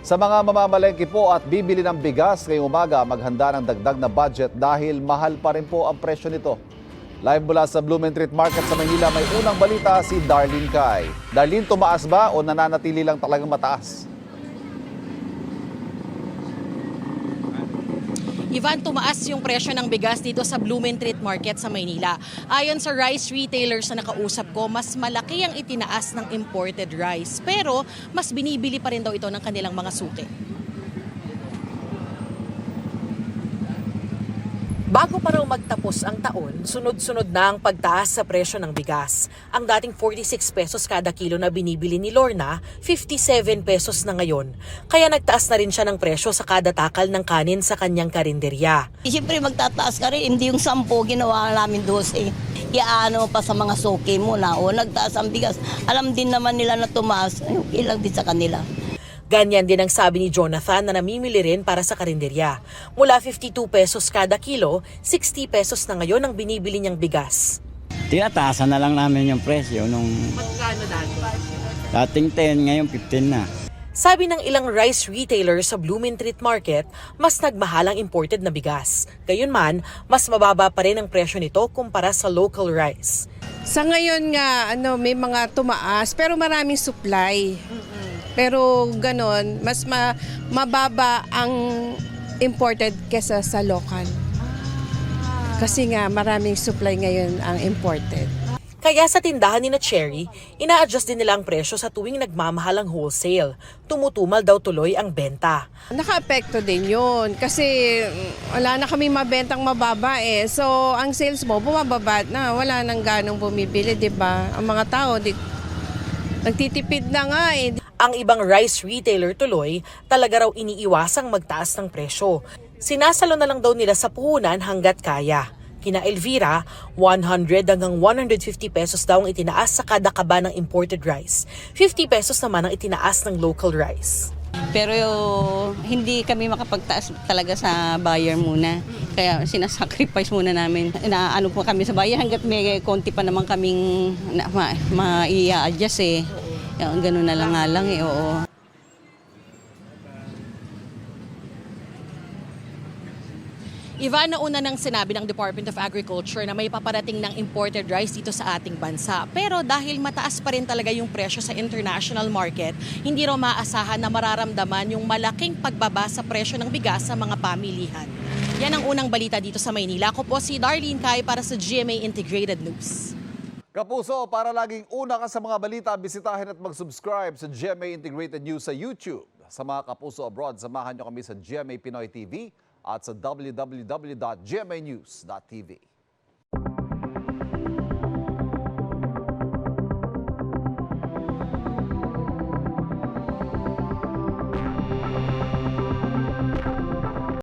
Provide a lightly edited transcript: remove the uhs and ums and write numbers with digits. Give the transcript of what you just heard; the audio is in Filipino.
Sa mga mamamalengke po at bibili ng bigas ngayong umaga, maghanda ng dagdag na budget dahil mahal pa rin po ang presyo nito. Live mula sa Blumentritt Market sa Maynila, may unang balita si Darlene Kai. Darlene, tumaas ba o nananatili lang talagang mataas? Ivan, tumaas yung presyo ng bigas dito sa Blumentritt Market sa Maynila. Ayon sa rice retailers na nakausap ko, mas malaki ang itinaas ng imported rice. Pero mas binibili pa rin daw ito ng kanilang mga suki. Bago pa raw magtapos ang taon, sunod-sunod na ang pagtaas sa presyo ng bigas. Ang dating 46 pesos kada kilo na binibili ni Lorna, 57 pesos na ngayon. Kaya nagtaas na rin siya ng presyo sa kada takal ng kanin sa kanyang karinderya. Siyempre magtataas ka rin, hindi yung 10 ginawa namin 12. Iaano pa sa mga suki mo na o nagtaas ang bigas. Alam din naman nila na tumaas, okay lang din sa kanila. Ganyan din ang sabi ni Jonathan na namimili rin para sa karinderya. Mula 52 pesos kada kilo, 60 pesos na ngayon ang binibili niyang bigas. Tinataasan na lang namin yung presyo nung Magkano dati? dating 10, ngayon 15 na. Sabi ng ilang rice retailers sa Blumentritt Market, mas nagmahal ang imported na bigas. Gayunman, mas mababa pa rin ang presyo nito kumpara sa local rice. Sa ngayon nga, may mga tumaas, pero maraming supply. Pero ganon, mas mababa ang imported kesa sa local. Kasi nga maraming supply ngayon ang imported. Kaya sa tindahan ni na Cherry, ina-adjust din nila ang presyo sa tuwing nagmamahal ang wholesale. Tumutumal daw tuloy ang benta. Naka-apekto din yun kasi wala na kami mabentang mababa eh. So ang sales mo bumababa na, wala nang ganong bumibili, di ba? Ang mga tao nagtitipid na nga eh. Ang ibang rice retailer tuloy, talaga raw iniiwasang magtaas ng presyo. Sinasalo na lang daw nila sa puhunan hanggat kaya. Kina Elvira, 100 hanggang 150 pesos daw ang itinaas sa kada kaba ng imported rice. 50 pesos naman ang itinaas ng local rice. Pero hindi kami makapagtaas talaga sa buyer muna. Kaya sinasacrifice muna namin. Inaano po kami sa buyer hanggat may konti pa naman kaming ma-i-adjust eh. Ganun na lang nga lang eh, oo. Ivan, nauna nang sinabi ng Department of Agriculture na may paparating ng imported rice dito sa ating bansa. Pero dahil mataas pa rin talaga yung presyo sa international market, hindi raw maasahan na mararamdaman yung malaking pagbaba sa presyo ng bigas sa mga pamilihan. Yan ang unang balita dito sa Maynila. Ako po si Darlene Kai para sa GMA Integrated News. Kapuso, para laging una ka sa mga balita, bisitahin at mag-subscribe sa GMA Integrated News sa YouTube. Sa mga kapuso abroad, samahan nyo kami sa GMA Pinoy TV at sa www.gmanews.tv.